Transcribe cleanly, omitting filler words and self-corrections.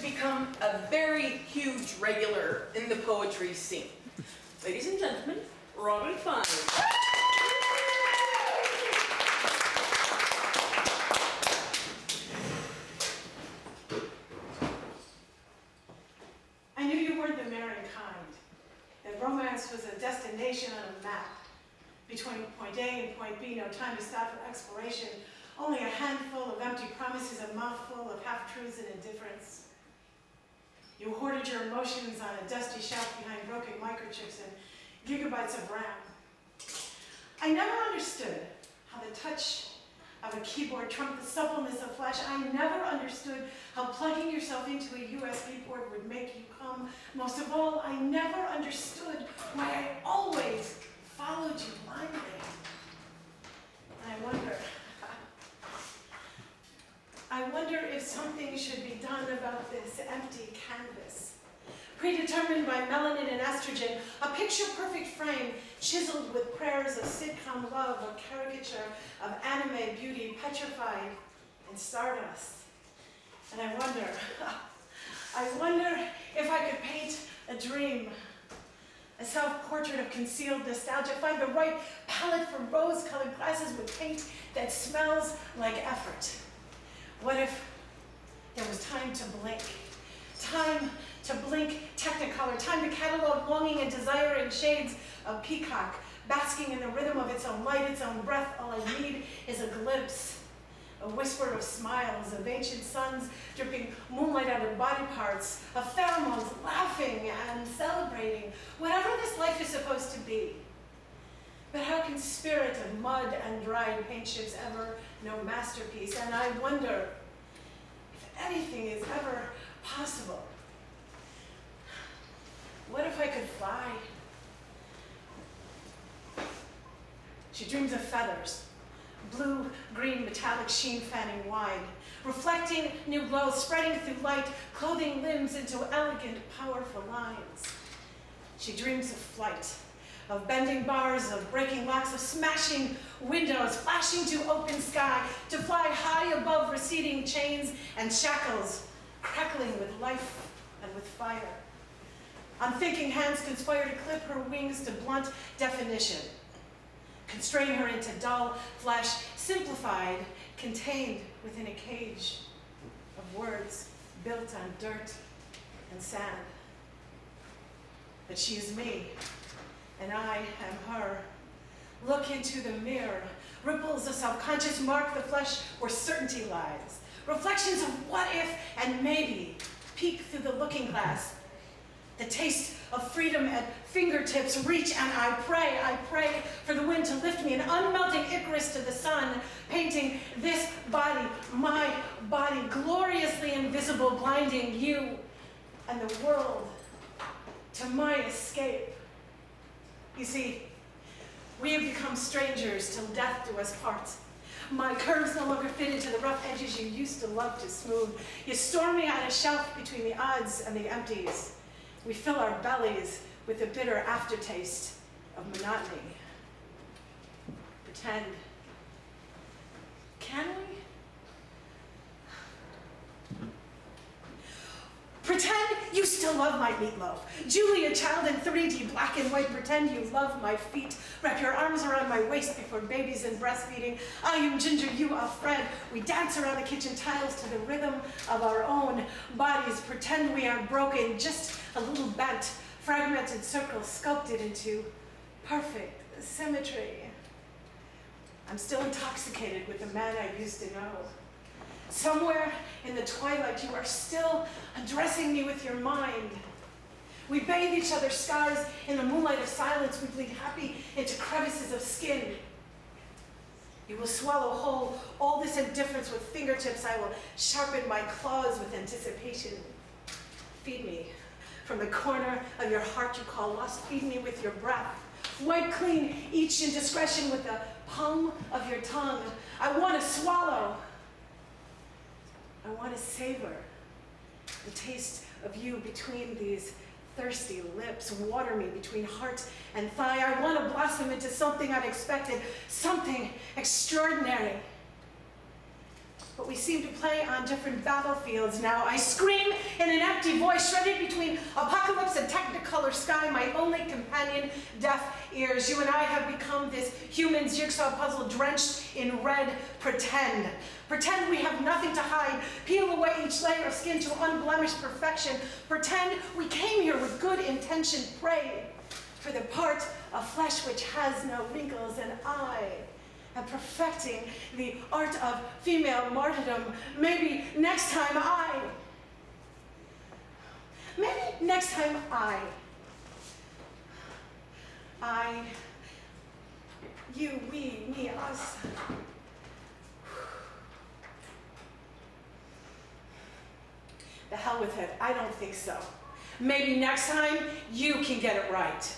become a very huge regular in the poetry scene. Ladies and gentlemen, Robbie Fine. I knew you weren't the marrying kind, that romance was a destination on a map. Between point A and point B, no time to stop for exploration, only a handful of empty promises, a mouthful of half-truths and indifference. You hoarded your emotions on a dusty shelf behind broken microchips and gigabytes of RAM. I never understood how the touch of a keyboard trumped the suppleness of flash. I never understood how plugging yourself into a USB port would make you come. Most of all, I never understood why I always followed you blindly. And I wonder if something should be done about this empty canvas. Predetermined by melanin and estrogen, a picture-perfect frame chiseled with prayers of sitcom love, a caricature of anime beauty petrified in stardust. And I wonder if I could paint a dream, a self-portrait of concealed nostalgia, find the right palette for rose-colored glasses with paint that smells like effort. What if there was time to blink? Time to blink Technicolor, time to catalog longing and desire in shades of peacock, basking in the rhythm of its own light, its own breath. All I need is a glimpse, a whisper of smiles, of ancient suns dripping moonlight out of body parts, of pheromones laughing and celebrating, whatever this life is supposed to be. But how can spirit of mud and dried paint chips ever know masterpiece? And I wonder if anything is ever possible. What if I could fly? She dreams of feathers, blue, green, metallic sheen fanning wide, reflecting new glow, spreading through light, clothing limbs into elegant, powerful lines. She dreams of flight, of bending bars, of breaking locks, of smashing windows, flashing to open sky, to fly high above receding chains and shackles, crackling with life and with fire. Unthinking hands conspire to clip her wings to blunt definition, constrain her into dull flesh, simplified, contained within a cage of words built on dirt and sand. But she is me, and I am her. Look into the mirror. Ripples of self-conscious mark the flesh where certainty lies. Reflections of what if and maybe peek through the looking glass. The taste of freedom at fingertips reach, and I pray for the wind to lift me, an unmelting Icarus to the sun, painting this body, my body, gloriously invisible, blinding you and the world to my escape. You see, we have become strangers till death do us part. My curves no longer fit into the rough edges you used to love to smooth. You store me on a shelf between the odds and the empties. We fill our bellies with the bitter aftertaste of monotony. Pretend. Can we? Pretend you still love my meatloaf. Julia Child in 3D, black and white. Pretend you love my feet. Wrap your arms around my waist before babies and breastfeeding. I am Ginger, you are Fred. We dance around the kitchen tiles to the rhythm of our own bodies. Pretend we are broken, just a little bent, fragmented circles sculpted into perfect symmetry. I'm still intoxicated with the man I used to know. Somewhere in the twilight, you are still undressing me with your mind. We bathe each other's scars in the moonlight of silence. We bleed happy into crevices of skin. You will swallow whole all this indifference with fingertips. I will sharpen my claws with anticipation. Feed me from the corner of your heart you call lust. Feed me with your breath. Wipe clean each indiscretion with the palm of your tongue. I want to swallow. I want to savor the taste of you between these thirsty lips. Water me between heart and thigh. I want to blossom into something unexpected, something extraordinary. but we seem to play on different battlefields now. I scream in an empty voice, shredded between apocalypse and technicolor sky, my only companion, deaf ears. You and I have become this human jigsaw puzzle drenched in red pretend. Pretend we have nothing to hide. Peel away each layer of skin to unblemished perfection. Pretend we came here with good intention. Pray for the part of flesh which has no wrinkles, and I am perfecting the art of female martyrdom. Maybe next time you, we, me, us. The hell with it, I don't think so. Maybe next time you can get it right.